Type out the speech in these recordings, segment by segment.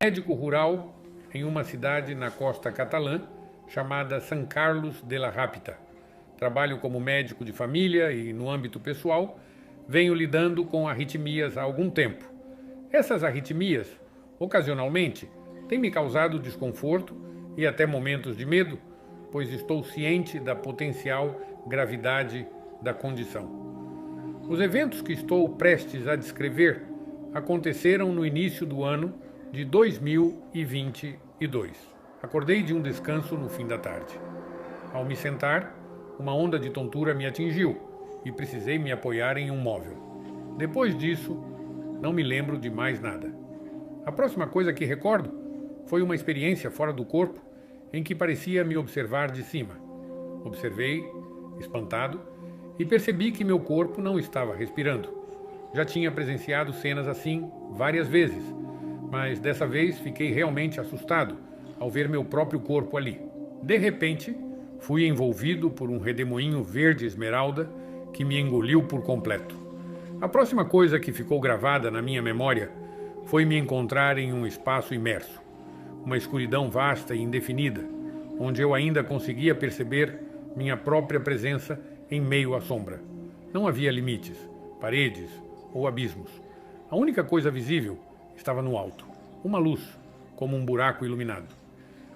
Médico rural em uma cidade na costa catalã chamada San Carlos de la Rápita. Trabalho como médico de família e, no âmbito pessoal, venho lidando com arritmias há algum tempo. Essas arritmias, ocasionalmente, têm me causado desconforto e até momentos de medo, pois estou ciente da potencial gravidade da condição. Os eventos que estou prestes a descrever aconteceram no início do ano de 2022. Acordei de um descanso no fim da tarde. Ao me sentar, uma onda de tontura me atingiu e precisei me apoiar em um móvel. Depois disso, não me lembro de mais nada. A próxima coisa que recordo foi uma experiência fora do corpo em que parecia me observar de cima. Observei, espantado, e percebi que meu corpo não estava respirando. Já tinha presenciado cenas assim várias vezes, mas dessa vez fiquei realmente assustado ao ver meu próprio corpo ali. De repente, fui envolvido por um redemoinho verde esmeralda que me engoliu por completo. A próxima coisa que ficou gravada na minha memória foi me encontrar em um espaço imerso, uma escuridão vasta e indefinida, onde eu ainda conseguia perceber minha própria presença em meio à sombra. Não havia limites, paredes ou abismos. A única coisa visível estava no alto, uma luz, como um buraco iluminado.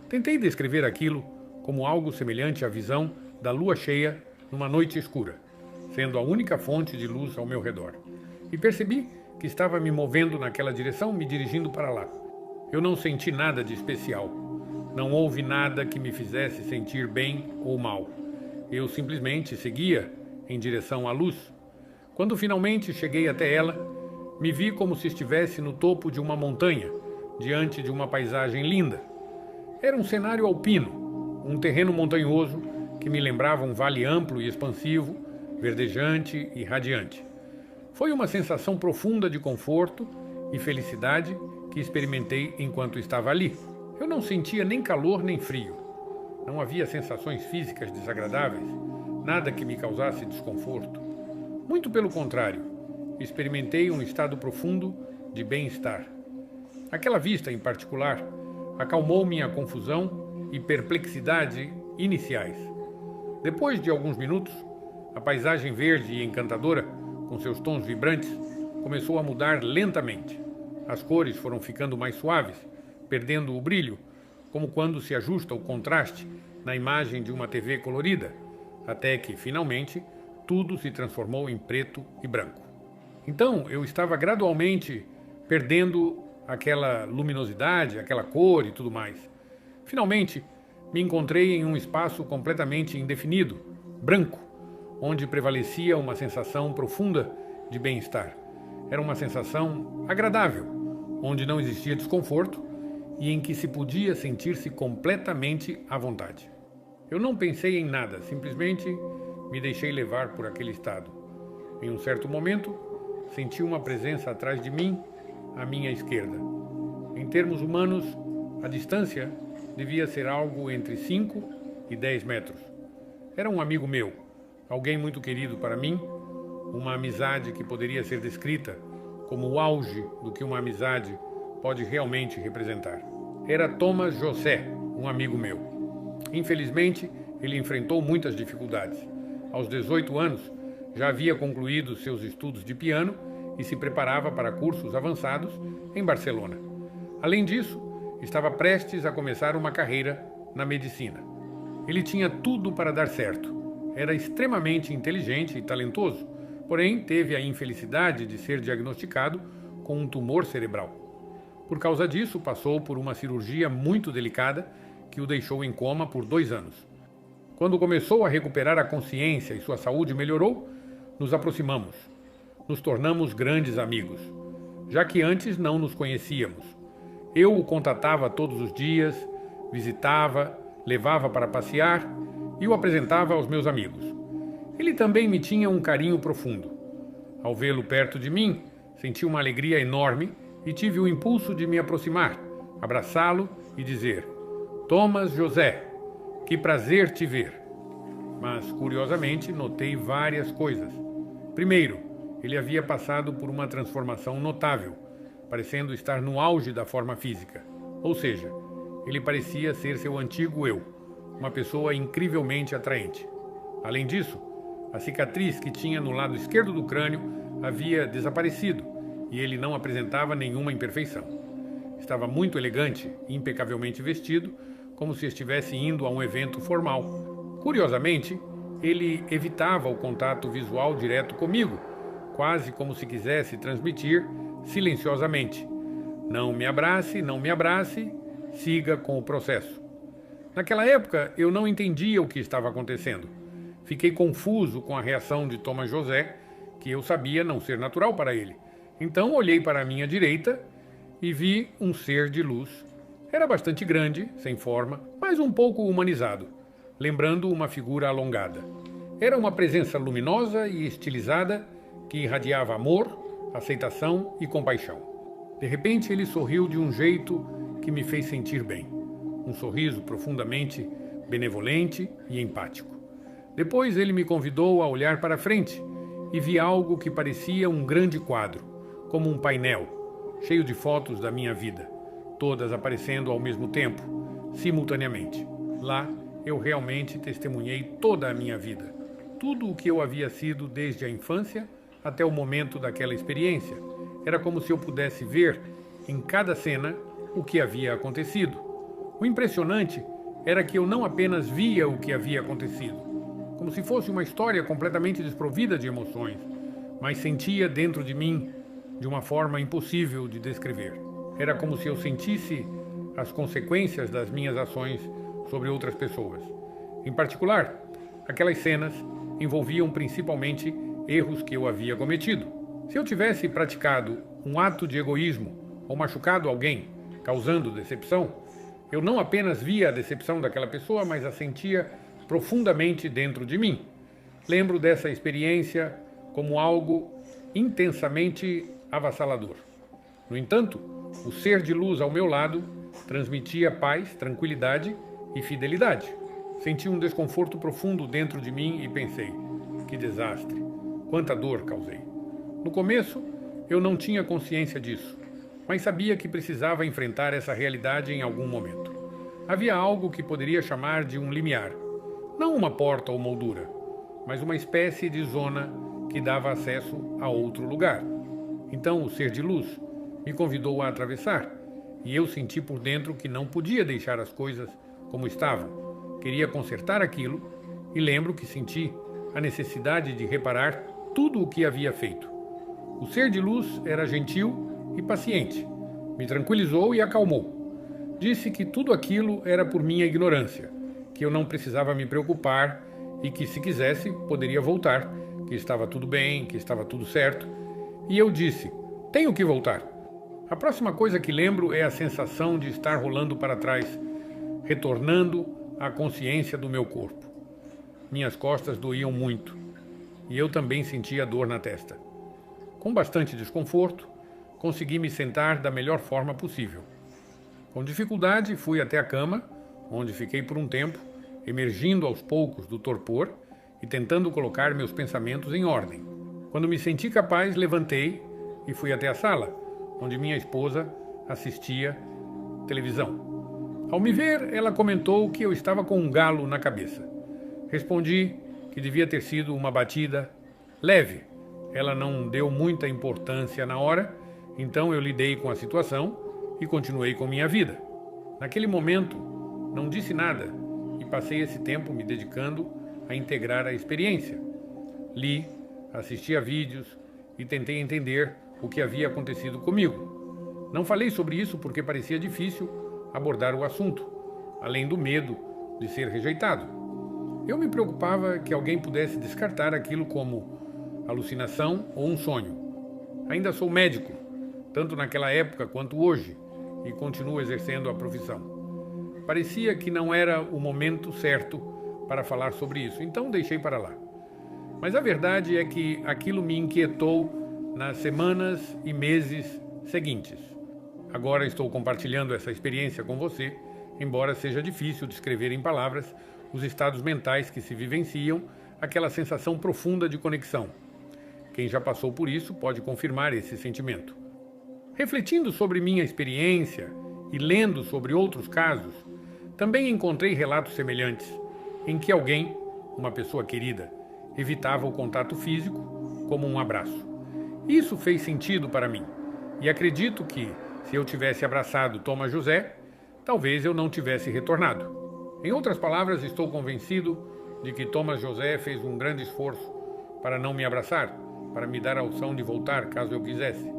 Tentei descrever aquilo como algo semelhante à visão da lua cheia numa noite escura, sendo a única fonte de luz ao meu redor. E percebi que estava me movendo naquela direção, me dirigindo para lá. Eu não senti nada de especial. Não houve nada que me fizesse sentir bem ou mal. Eu simplesmente seguia em direção à luz. Quando finalmente cheguei até ela, me vi como se estivesse no topo de uma montanha, diante de uma paisagem linda. Era um cenário alpino, um terreno montanhoso que me lembrava um vale amplo e expansivo, verdejante e radiante. Foi uma sensação profunda de conforto e felicidade que experimentei enquanto estava ali. Eu não sentia nem calor nem frio. Não havia sensações físicas desagradáveis, nada que me causasse desconforto. Muito pelo contrário, experimentei um estado profundo de bem-estar. Aquela vista, em particular, acalmou minha confusão e perplexidade iniciais. Depois de alguns minutos, a paisagem verde e encantadora, com seus tons vibrantes, começou a mudar lentamente. As cores foram ficando mais suaves, perdendo o brilho, como quando se ajusta o contraste na imagem de uma TV colorida, até que, finalmente, tudo se transformou em preto e branco. Então, eu estava gradualmente perdendo aquela luminosidade, aquela cor e tudo mais. Finalmente, me encontrei em um espaço completamente indefinido, branco, onde prevalecia uma sensação profunda de bem-estar. Era uma sensação agradável, onde não existia desconforto e em que se podia sentir-se completamente à vontade. Eu não pensei em nada, simplesmente me deixei levar por aquele estado. Em um certo momento, senti uma presença atrás de mim, à minha esquerda. Em termos humanos, a distância devia ser algo entre 5 e 10 metros. Era um amigo meu, alguém muito querido para mim, uma amizade que poderia ser descrita como o auge do que uma amizade pode realmente representar. Era Thomas José, um amigo meu. Infelizmente, ele enfrentou muitas dificuldades. Aos 18 anos, já havia concluído seus estudos de piano e se preparava para cursos avançados em Barcelona. Além disso, estava prestes a começar uma carreira na medicina. Ele tinha tudo para dar certo. Era extremamente inteligente e talentoso, porém teve a infelicidade de ser diagnosticado com um tumor cerebral. Por causa disso, passou por uma cirurgia muito delicada que o deixou em coma por 2 anos. Quando começou a recuperar a consciência e sua saúde melhorou, nos aproximamos. Nos tornamos grandes amigos, já que antes não nos conhecíamos. Eu o contatava todos os dias, visitava, levava para passear e o apresentava aos meus amigos. Ele também me tinha um carinho profundo. Ao vê-lo perto de mim, senti uma alegria enorme e tive o impulso de me aproximar, abraçá-lo e dizer: Thomas José, que prazer te ver. Mas, curiosamente, notei várias coisas. Primeiro, ele havia passado por uma transformação notável, parecendo estar no auge da forma física. Ou seja, ele parecia ser seu antigo eu, uma pessoa incrivelmente atraente. Além disso, a cicatriz que tinha no lado esquerdo do crânio havia desaparecido e ele não apresentava nenhuma imperfeição. Estava muito elegante e impecavelmente vestido, como se estivesse indo a um evento formal. Curiosamente, ele evitava o contato visual direto comigo, quase como se quisesse transmitir silenciosamente: não me abrace, siga com o processo. Naquela época, eu não entendia o que estava acontecendo. Fiquei confuso com a reação de Thomas José, que eu sabia não ser natural para ele. Então olhei para a minha direita e vi um ser de luz. Era bastante grande, sem forma, mas um pouco humanizado, lembrando uma figura alongada. Era uma presença luminosa e estilizada que irradiava amor, aceitação e compaixão. De repente ele sorriu de um jeito que me fez sentir bem. Um sorriso profundamente benevolente e empático. Depois ele me convidou a olhar para frente e vi algo que parecia um grande quadro, como um painel, cheio de fotos da minha vida, todas aparecendo ao mesmo tempo, simultaneamente. Lá eu realmente testemunhei toda a minha vida, tudo o que eu havia sido desde a infância até o momento daquela experiência. Era como se eu pudesse ver em cada cena o que havia acontecido. O impressionante era que eu não apenas via o que havia acontecido, como se fosse uma história completamente desprovida de emoções, mas sentia dentro de mim de uma forma impossível de descrever. Era como se eu sentisse as consequências das minhas ações sobre outras pessoas. Em particular, aquelas cenas envolviam principalmente erros que eu havia cometido. Se eu tivesse praticado um ato de egoísmo ou machucado alguém, causando decepção, eu não apenas via a decepção daquela pessoa, mas a sentia profundamente dentro de mim. Lembro dessa experiência como algo intensamente avassalador. No entanto, o ser de luz ao meu lado transmitia paz, tranquilidade e fidelidade. Senti um desconforto profundo dentro de mim e pensei: que desastre, quanta dor causei. No começo, eu não tinha consciência disso, mas sabia que precisava enfrentar essa realidade em algum momento. Havia algo que poderia chamar de um limiar, não uma porta ou moldura, mas uma espécie de zona que dava acesso a outro lugar. Então o ser de luz me convidou a atravessar, e eu senti por dentro que não podia deixar as coisas como estavam. Queria consertar aquilo, e lembro que senti a necessidade de reparar tudo o que havia feito. O ser de luz era gentil e paciente. Me tranquilizou e acalmou. Disse que tudo aquilo era por minha ignorância, que eu não precisava me preocupar e que, se quisesse, poderia voltar, que estava tudo bem, que estava tudo certo. E eu disse: tenho que voltar. A próxima coisa que lembro é a sensação de estar rolando para trás, retornando à consciência do meu corpo. Minhas costas doíam muito e eu também sentia dor na testa. Com bastante desconforto, consegui me sentar da melhor forma possível. Com dificuldade, fui até a cama, onde fiquei por um tempo, emergindo aos poucos do torpor e tentando colocar meus pensamentos em ordem. Quando me senti capaz, levantei e fui até a sala, onde minha esposa assistia televisão. Ao me ver, ela comentou que eu estava com um galo na cabeça. Respondi que devia ter sido uma batida leve. Ela não deu muita importância na hora, então eu lidei com a situação e continuei com minha vida. Naquele momento, não disse nada e passei esse tempo me dedicando a integrar a experiência. Li, assisti a vídeos e tentei entender o que havia acontecido comigo. Não falei sobre isso porque parecia difícil abordar o assunto, além do medo de ser rejeitado. Eu me preocupava que alguém pudesse descartar aquilo como alucinação ou um sonho. Ainda sou médico, tanto naquela época quanto hoje, e continuo exercendo a profissão. Parecia que não era o momento certo para falar sobre isso, então deixei para lá. Mas a verdade é que aquilo me inquietou nas semanas e meses seguintes. Agora estou compartilhando essa experiência com você, embora seja difícil descrever em palavras os estados mentais que se vivenciam, aquela sensação profunda de conexão. Quem já passou por isso pode confirmar esse sentimento. Refletindo sobre minha experiência e lendo sobre outros casos, também encontrei relatos semelhantes, em que alguém, uma pessoa querida, evitava o contato físico como um abraço. Isso fez sentido para mim, e acredito que, se eu tivesse abraçado Thomas José, talvez eu não tivesse retornado. Em outras palavras, estou convencido de que Thomas José fez um grande esforço para não me abraçar, para me dar a opção de voltar caso eu quisesse.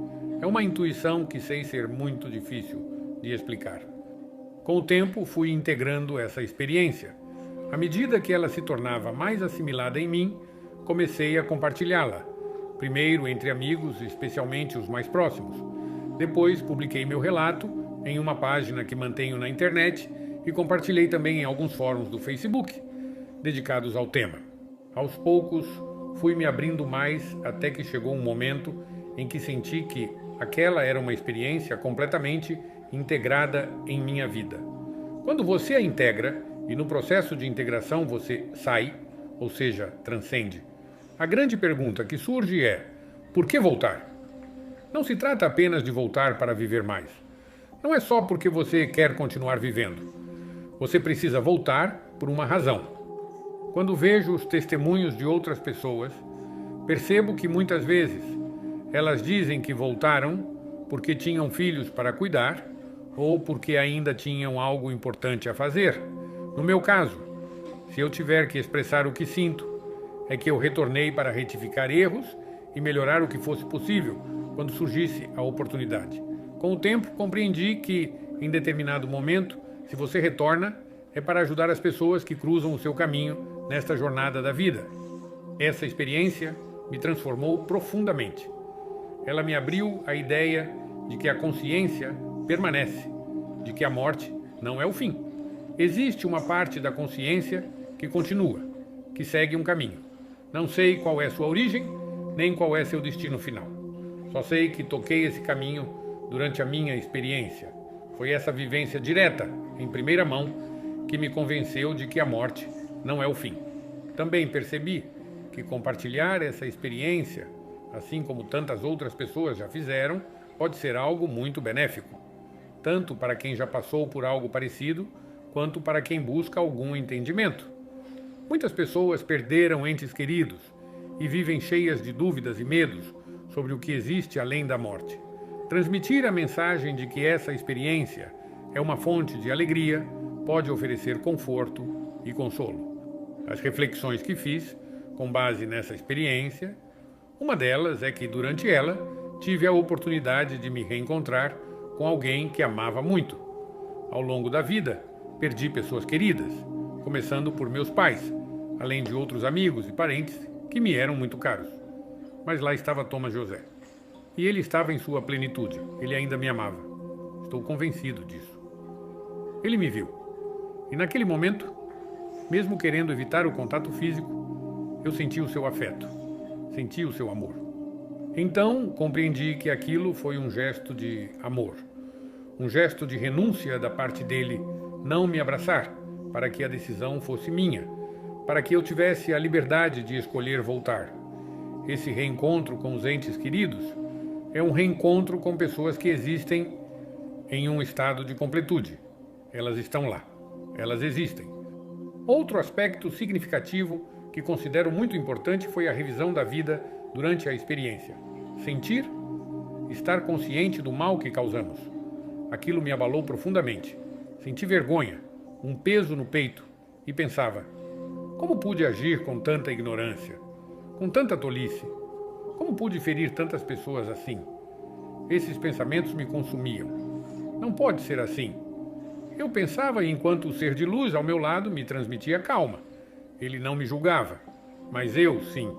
É uma intuição que sei ser muito difícil de explicar. Com o tempo, fui integrando essa experiência. À medida que ela se tornava mais assimilada em mim, comecei a compartilhá-la. Primeiro entre amigos, especialmente os mais próximos. Depois, publiquei meu relato em uma página que mantenho na internet e compartilhei também em alguns fóruns do Facebook, dedicados ao tema. Aos poucos, fui me abrindo mais até que chegou um momento em que senti que aquela era uma experiência completamente integrada em minha vida. Quando você a integra, e no processo de integração você sai, ou seja, transcende, a grande pergunta que surge é: por que voltar? Não se trata apenas de voltar para viver mais. Não é só porque você quer continuar vivendo. Você precisa voltar por uma razão. Quando vejo os testemunhos de outras pessoas, percebo que muitas vezes elas dizem que voltaram porque tinham filhos para cuidar ou porque ainda tinham algo importante a fazer. No meu caso, se eu tiver que expressar o que sinto, é que eu retornei para retificar erros e melhorar o que fosse possível quando surgisse a oportunidade. Com o tempo, compreendi que, em determinado momento, se você retorna, é para ajudar as pessoas que cruzam o seu caminho nesta jornada da vida. Essa experiência me transformou profundamente. Ela me abriu a ideia de que a consciência permanece, de que a morte não é o fim. Existe uma parte da consciência que continua, que segue um caminho. Não sei qual é sua origem, nem qual é seu destino final. Só sei que toquei esse caminho durante a minha experiência. Foi essa vivência direta, em primeira mão, que me convenceu de que a morte não é o fim. Também percebi que compartilhar essa experiência, assim como tantas outras pessoas já fizeram, pode ser algo muito benéfico, tanto para quem já passou por algo parecido, quanto para quem busca algum entendimento. Muitas pessoas perderam entes queridos e vivem cheias de dúvidas e medos sobre o que existe além da morte. Transmitir a mensagem de que essa experiência é uma fonte de alegria pode oferecer conforto e consolo. As reflexões que fiz, com base nessa experiência, uma delas é que, durante ela, tive a oportunidade de me reencontrar com alguém que amava muito. Ao longo da vida, perdi pessoas queridas, começando por meus pais, além de outros amigos e parentes que me eram muito caros. Mas lá estava Thomas José. E ele estava em sua plenitude. Ele ainda me amava. Estou convencido disso. Ele me viu. E naquele momento, mesmo querendo evitar o contato físico, eu senti o seu afeto. Senti o seu amor. Então, compreendi que aquilo foi um gesto de amor. Um gesto de renúncia da parte dele não me abraçar, para que a decisão fosse minha, para que eu tivesse a liberdade de escolher voltar. Esse reencontro com os entes queridos é um reencontro com pessoas que existem em um estado de completude. Elas estão lá. Elas existem. Outro aspecto significativo que considero muito importante foi a revisão da vida durante a experiência. Sentir, estar consciente do mal que causamos. Aquilo me abalou profundamente. Senti vergonha, um peso no peito e pensava: como pude agir com tanta ignorância, com tanta tolice? Como pude ferir tantas pessoas assim? Esses pensamentos me consumiam. Não pode ser assim. Eu pensava enquanto o ser de luz ao meu lado me transmitia calma. Ele não me julgava, mas eu, sim.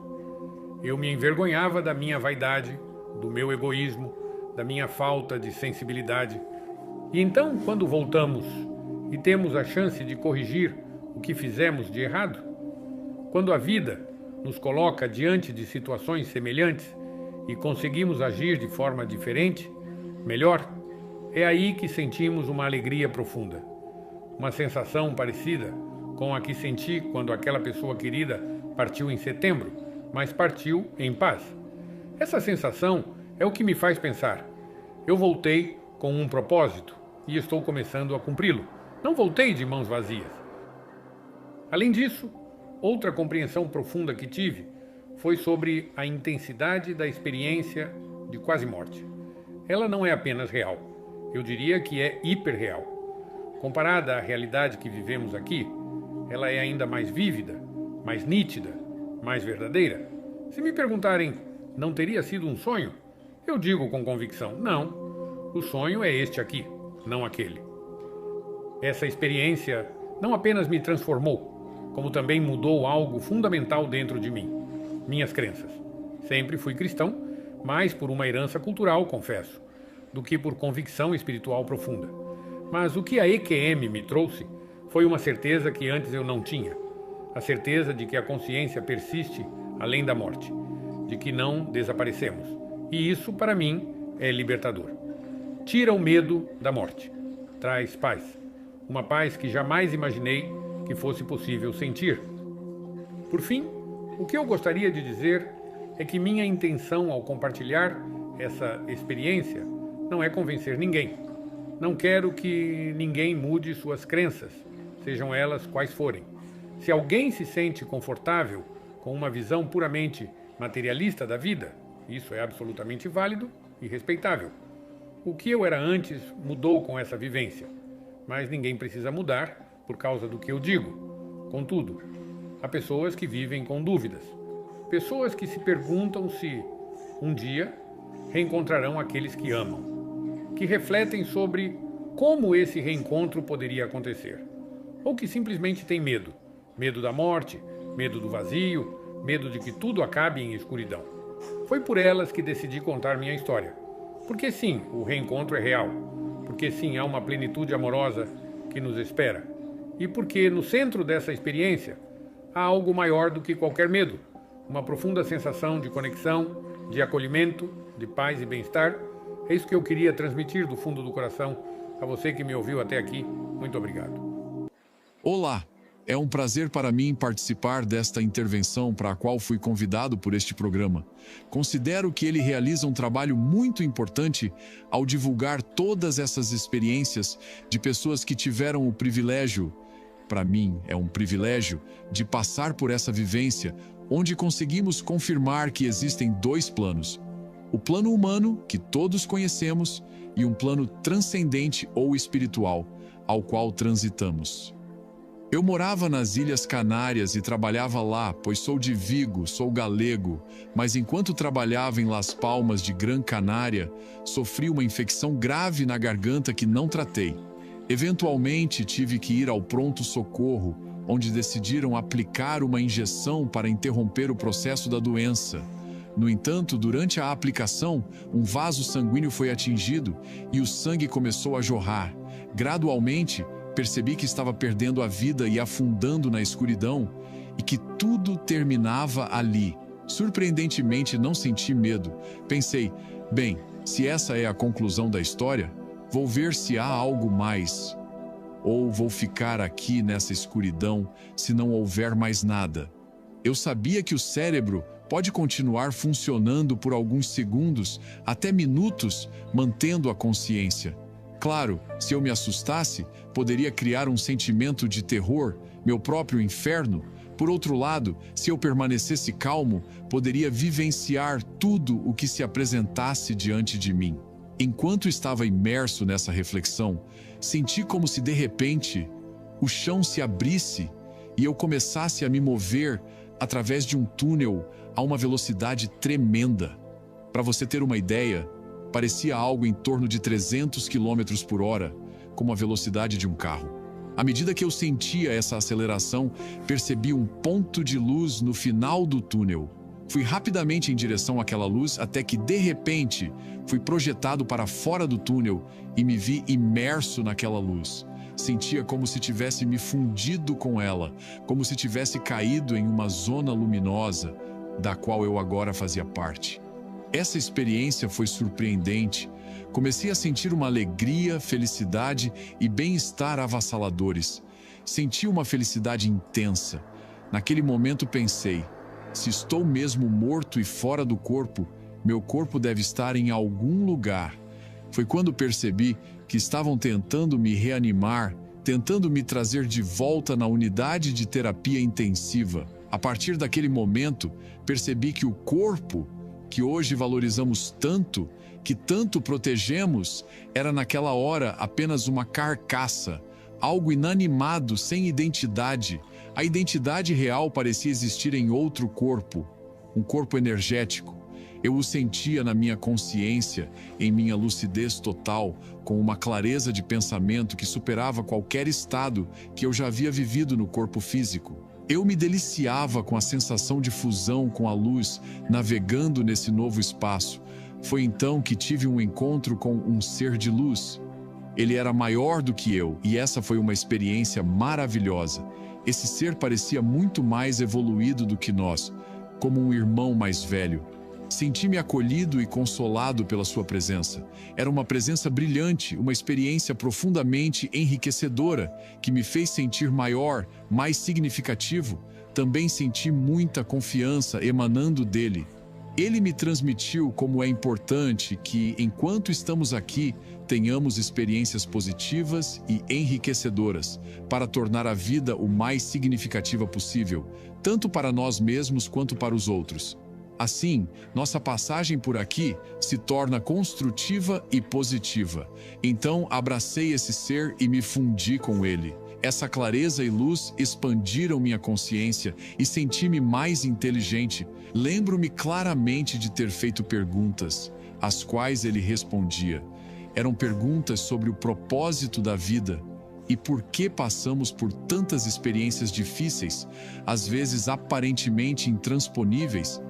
Eu me envergonhava da minha vaidade, do meu egoísmo, da minha falta de sensibilidade. E então, quando voltamos e temos a chance de corrigir o que fizemos de errado, quando a vida nos coloca diante de situações semelhantes e conseguimos agir de forma diferente, melhor, é aí que sentimos uma alegria profunda. Uma sensação parecida com a que senti quando aquela pessoa querida partiu em setembro, mas partiu em paz. Essa sensação é o que me faz pensar: eu voltei com um propósito, e estou começando a cumpri-lo. Não voltei de mãos vazias. Além disso, outra compreensão profunda que tive foi sobre a intensidade da experiência de quase morte. Ela não é apenas real, eu diria que é hiperreal. Comparada à realidade que vivemos aqui, ela é ainda mais vívida, mais nítida, mais verdadeira. Se me perguntarem, não teria sido um sonho? Eu digo com convicção, não. O sonho é este aqui, não aquele. Essa experiência não apenas me transformou, como também mudou algo fundamental dentro de mim, minhas crenças. Sempre fui cristão, mais por uma herança cultural, confesso, do que por convicção espiritual profunda. Mas o que a EQM me trouxe foi uma certeza que antes eu não tinha. A certeza de que a consciência persiste além da morte, de que não desaparecemos. E isso, para mim, é libertador. Tira o medo da morte. Traz paz. Uma paz que jamais imaginei que fosse possível sentir. Por fim, o que eu gostaria de dizer é que minha intenção ao compartilhar essa experiência não é convencer ninguém. Não quero que ninguém mude suas crenças, sejam elas quais forem. Se alguém se sente confortável com uma visão puramente materialista da vida, isso é absolutamente válido e respeitável. O que eu era antes mudou com essa vivência, mas ninguém precisa mudar por causa do que eu digo. Contudo, há pessoas que vivem com dúvidas, pessoas que se perguntam se, um dia, reencontrarão aqueles que amam, que refletem sobre como esse reencontro poderia acontecer, ou que simplesmente têm medo. Medo da morte, medo do vazio, medo de que tudo acabe em escuridão. Foi por elas que decidi contar minha história. Porque sim, o reencontro é real. Porque sim, há uma plenitude amorosa que nos espera. E porque no centro dessa experiência há algo maior do que qualquer medo. Uma profunda sensação de conexão, de acolhimento, de paz e bem-estar. É isso que eu queria transmitir do fundo do coração a você que me ouviu até aqui. Muito obrigado. Olá! É um prazer para mim participar desta intervenção para a qual fui convidado por este programa. Considero que ele realiza um trabalho muito importante ao divulgar todas essas experiências de pessoas que tiveram o privilégio, para mim é um privilégio, de passar por essa vivência, onde conseguimos confirmar que existem dois planos. O plano humano, que todos conhecemos, e um plano transcendente ou espiritual, ao qual transitamos. Eu morava nas Ilhas Canárias e trabalhava lá, pois sou de Vigo, sou galego, mas enquanto trabalhava em Las Palmas de Gran Canária, sofri uma infecção grave na garganta que não tratei. Eventualmente tive que ir ao pronto-socorro, onde decidiram aplicar uma injeção para interromper o processo da doença. No entanto, durante a aplicação, um vaso sanguíneo foi atingido e o sangue começou a jorrar. Gradualmente, percebi que estava perdendo a vida e afundando na escuridão, e que tudo terminava ali. Surpreendentemente, não senti medo. Pensei, bem, se essa é a conclusão da história, vou ver se há algo mais. Ou vou ficar aqui nessa escuridão se não houver mais nada. Eu sabia que o cérebro pode continuar funcionando por alguns segundos, até minutos, mantendo a consciência. Claro, se eu me assustasse, poderia criar um sentimento de terror, meu próprio inferno. Por outro lado, se eu permanecesse calmo, poderia vivenciar tudo o que se apresentasse diante de mim. Enquanto estava imerso nessa reflexão, senti como se de repente o chão se abrisse e eu começasse a me mover através de um túnel a uma velocidade tremenda. Para você ter uma ideia, parecia algo em torno de 300 km por hora, como a velocidade de um carro. À medida que eu sentia essa aceleração, percebi um ponto de luz no final do túnel. Fui rapidamente em direção àquela luz até que, de repente, fui projetado para fora do túnel e me vi imerso naquela luz. Sentia como se tivesse me fundido com ela, como se tivesse caído em uma zona luminosa, da qual eu agora fazia parte. Essa experiência foi surpreendente. Comecei a sentir uma alegria, felicidade e bem-estar avassaladores. Senti uma felicidade intensa. Naquele momento pensei, se estou mesmo morto e fora do corpo, meu corpo deve estar em algum lugar. Foi quando percebi que estavam tentando me reanimar, tentando me trazer de volta na unidade de terapia intensiva. A partir daquele momento, percebi que o corpo, que hoje valorizamos tanto, que tanto protegemos, era naquela hora apenas uma carcaça, algo inanimado, sem identidade. A identidade real parecia existir em outro corpo, um corpo energético. Eu o sentia na minha consciência, em minha lucidez total, com uma clareza de pensamento que superava qualquer estado que eu já havia vivido no corpo físico. Eu me deliciava com a sensação de fusão com a luz, navegando nesse novo espaço. Foi então que tive um encontro com um ser de luz. Ele era maior do que eu, e essa foi uma experiência maravilhosa. Esse ser parecia muito mais evoluído do que nós, como um irmão mais velho. Senti-me acolhido e consolado pela sua presença. Era uma presença brilhante, uma experiência profundamente enriquecedora, que me fez sentir maior, mais significativo. Também senti muita confiança emanando dele. Ele me transmitiu como é importante que, enquanto estamos aqui, tenhamos experiências positivas e enriquecedoras, para tornar a vida o mais significativa possível, tanto para nós mesmos quanto para os outros. Assim, nossa passagem por aqui se torna construtiva e positiva. Então, abracei esse ser e me fundi com ele. Essa clareza e luz expandiram minha consciência e senti-me mais inteligente. Lembro-me claramente de ter feito perguntas, às quais ele respondia. Eram perguntas sobre o propósito da vida e por que passamos por tantas experiências difíceis, às vezes aparentemente intransponíveis.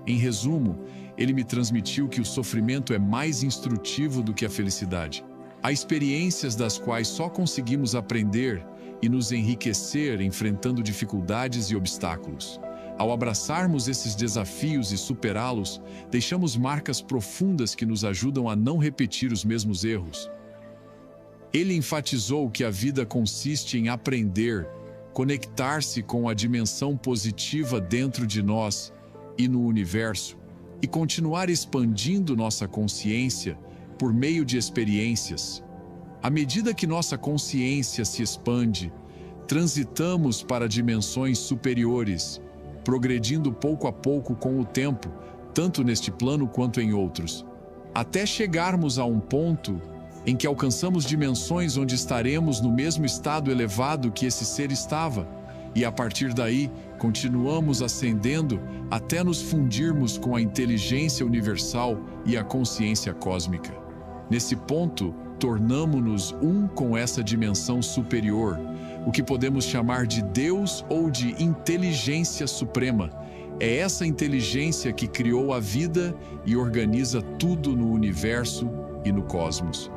Em resumo, ele me transmitiu que o sofrimento é mais instrutivo do que a felicidade. Há experiências das quais só conseguimos aprender e nos enriquecer enfrentando dificuldades e obstáculos. Ao abraçarmos esses desafios e superá-los, deixamos marcas profundas que nos ajudam a não repetir os mesmos erros. Ele enfatizou que a vida consiste em aprender, conectar-se com a dimensão positiva dentro de nós e no universo, e continuar expandindo nossa consciência por meio de experiências. À medida que nossa consciência se expande, transitamos para dimensões superiores, progredindo pouco a pouco com o tempo, tanto neste plano quanto em outros, até chegarmos a um ponto em que alcançamos dimensões onde estaremos no mesmo estado elevado que esse ser estava, e a partir daí continuamos ascendendo até nos fundirmos com a inteligência universal e a consciência cósmica. Nesse ponto, tornamo-nos um com essa dimensão superior, o que podemos chamar de Deus ou de inteligência suprema. É essa inteligência que criou a vida e organiza tudo no universo e no cosmos.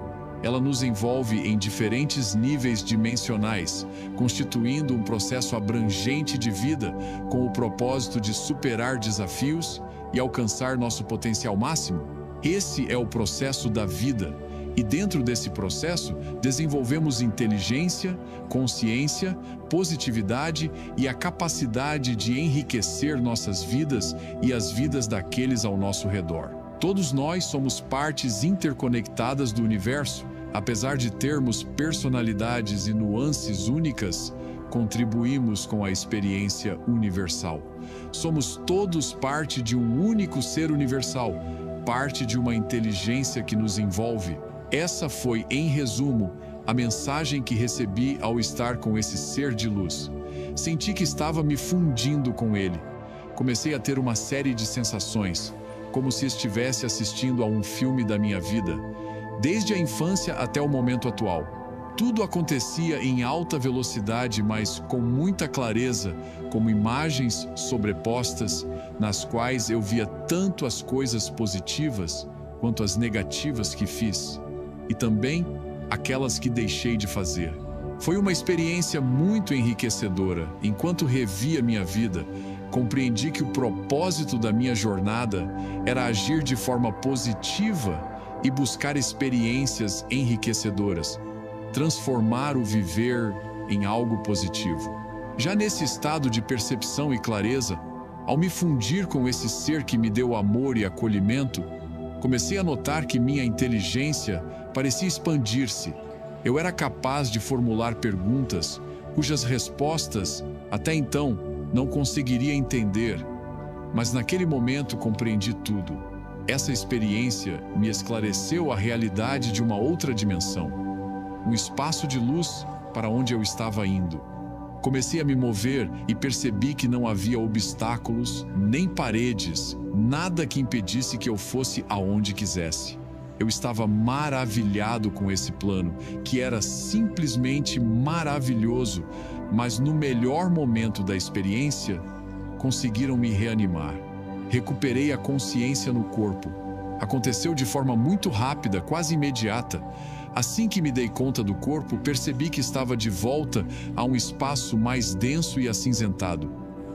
Ela nos envolve em diferentes níveis dimensionais, constituindo um processo abrangente de vida com o propósito de superar desafios e alcançar nosso potencial máximo. Esse é o processo da vida, e dentro desse processo desenvolvemos inteligência, consciência, positividade e a capacidade de enriquecer nossas vidas e as vidas daqueles ao nosso redor. Todos nós somos partes interconectadas do universo. Apesar de termos personalidades e nuances únicas, contribuímos com a experiência universal. Somos todos parte de um único ser universal, parte de uma inteligência que nos envolve. Essa foi, em resumo, a mensagem que recebi ao estar com esse ser de luz. Senti que estava me fundindo com ele. Comecei a ter uma série de sensações, como se estivesse assistindo a um filme da minha vida, desde a infância até o momento atual. Tudo acontecia em alta velocidade, mas com muita clareza, como imagens sobrepostas, nas quais eu via tanto as coisas positivas quanto as negativas que fiz, e também aquelas que deixei de fazer. Foi uma experiência muito enriquecedora. Enquanto revia minha vida, compreendi que o propósito da minha jornada era agir de forma positiva e buscar experiências enriquecedoras, transformar o viver em algo positivo. Já nesse estado de percepção e clareza, ao me fundir com esse ser que me deu amor e acolhimento, comecei a notar que minha inteligência parecia expandir-se. Eu era capaz de formular perguntas cujas respostas, até então, não conseguiria entender. Mas naquele momento compreendi tudo. Essa experiência me esclareceu a realidade de uma outra dimensão. Um espaço de luz para onde eu estava indo. Comecei a me mover e percebi que não havia obstáculos, nem paredes, nada que impedisse que eu fosse aonde quisesse. Eu estava maravilhado com esse plano, que era simplesmente maravilhoso, mas no melhor momento da experiência, conseguiram me reanimar. Recuperei a consciência no corpo. Aconteceu de forma muito rápida, quase imediata. Assim que me dei conta do corpo, percebi que estava de volta a um espaço mais denso e acinzentado.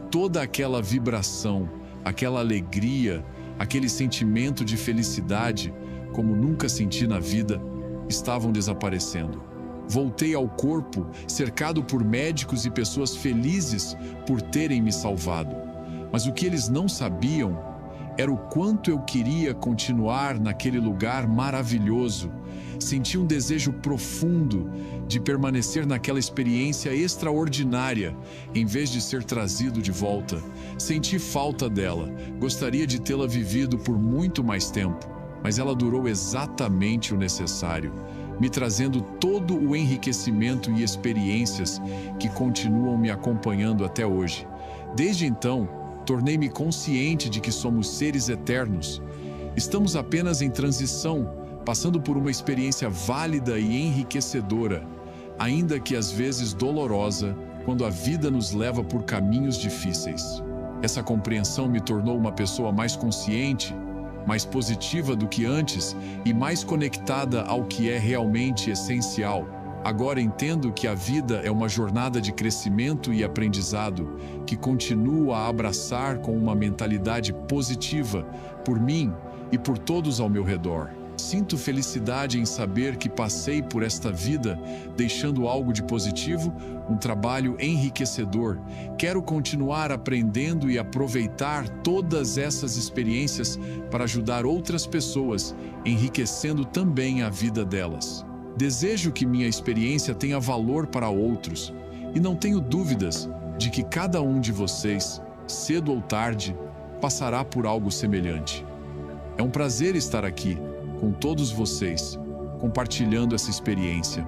Toda aquela vibração, aquela alegria, aquele sentimento de felicidade, como nunca senti na vida, estavam desaparecendo. Voltei ao corpo, cercado por médicos e pessoas felizes por terem me salvado. Mas o que eles não sabiam era o quanto eu queria continuar naquele lugar maravilhoso. Senti um desejo profundo de permanecer naquela experiência extraordinária, em vez de ser trazido de volta. Senti falta dela, gostaria de tê-la vivido por muito mais tempo, mas ela durou exatamente o necessário, me trazendo todo o enriquecimento e experiências que continuam me acompanhando até hoje. Desde então, tornei-me consciente de que somos seres eternos. Estamos apenas em transição, passando por uma experiência válida e enriquecedora, ainda que às vezes dolorosa, quando a vida nos leva por caminhos difíceis. Essa compreensão me tornou uma pessoa mais consciente, mais positiva do que antes e mais conectada ao que é realmente essencial. Agora entendo que a vida é uma jornada de crescimento e aprendizado que continuo a abraçar com uma mentalidade positiva por mim e por todos ao meu redor. Sinto felicidade em saber que passei por esta vida deixando algo de positivo, um trabalho enriquecedor. Quero continuar aprendendo e aproveitar todas essas experiências para ajudar outras pessoas, enriquecendo também a vida delas. Desejo que minha experiência tenha valor para outros e não tenho dúvidas de que cada um de vocês, cedo ou tarde, passará por algo semelhante. É um prazer estar aqui com todos vocês, compartilhando essa experiência.